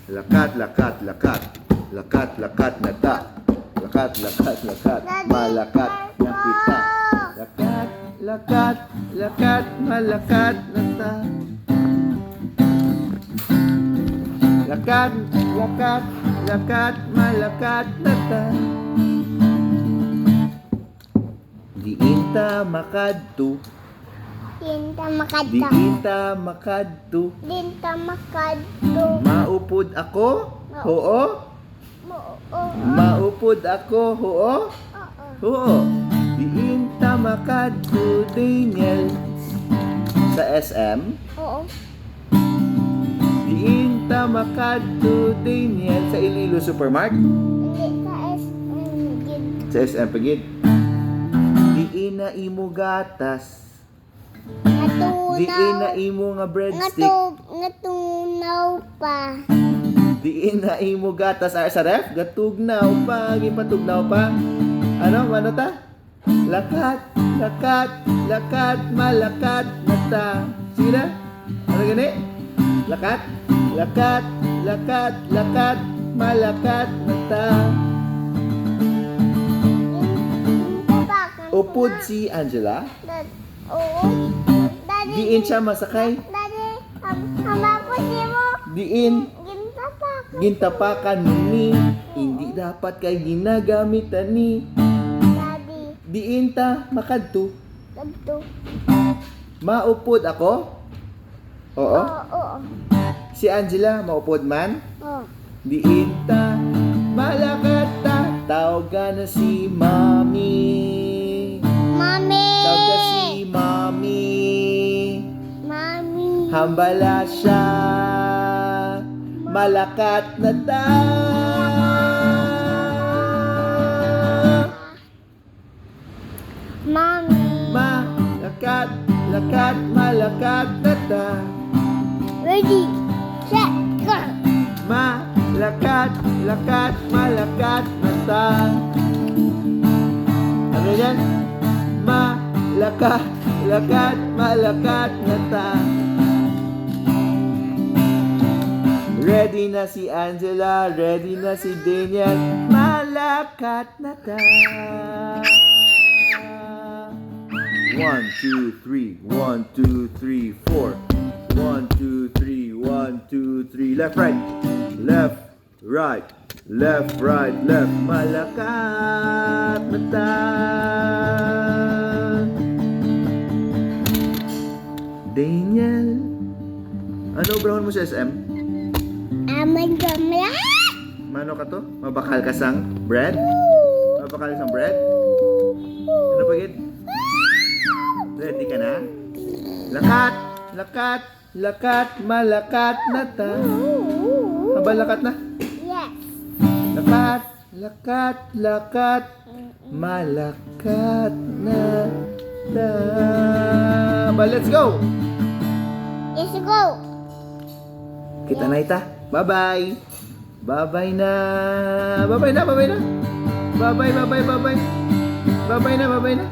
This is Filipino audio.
Lakat, lakat, lakat. Lakat, lakat na ta. Lakat, lakat, lakat. Malakat na kita. Lakat, lakat, lakat. Malakat na ta. Lakat, lakat, lakat. Malakat na ta. Diin ta makadto. Dinta makadto. Diin ta makadto. Dinta makadto. Maupod ako? Oo? Maupod ako? Oo? Oo. Diin ta makadto, Daniel. Sa SM? Oo. Diin ta makadto, Daniel. Sa Iloilo Supermarket? Hindi sa SM. Sa SM pagid. Diin na imo gatas. Diin na imo nga breadstick. Ngatunaw pa. Diin na imo gatas sa ref. Gatugnaw pa. Gipatugnaw pa. Ano ta? Lakat, lakat, lakat, malakat na ta. Sige na? Ano gani? Lakat, lakat, lakat, lakat, malakat na ta. Upod si Angela. Oo. Daddy. Diin siya masakay. Daddy, hamapo si mo. Diin Gintapak. gintapakan ni. Hindi dapat kay ginagamitan ni. Daddy. Diin ta makadto. Ganto. Maupod ako? Oo. Oo. Si Angela maupod man? Oo. Diin ta malakat ta. Tawag ka na si Mami. Mami. Tawag ka si Mami. Mami. Hambala siya. Malakat na ta. Mami. Malakat, lakat, malakat na ta. Ready. Set. Go. Malakat, lakat, malakat na ta. Ano yan? Malakat, lakat, malakat na ta. Ready na si Angela, ready na si Daniel. Malakat na ta. 1, 2, 3, 1, 2, 3, 4. 1, 2, 3, 1, 2, 3. Left, right. Left, right. Left, right, left. Malakat na ta. Daniel. Ano brown mo sa SM? Aman gamla. Mano ka to? Mabakal ka sang bread? Mabakal ka sang bread? Ano pagid? Ready ka na? Lakat, lakat, lakat, malakat na ta. Haba lakat na? Yes. Lakat, lakat, lakat, malakat na ta. But let's go! Let's go. Kita na ita. Bye-bye. Bye-bye na. Bye-bye na, bye-bye na. Bye-bye, bye-bye, bye-bye. Bye-bye na, bye-bye na.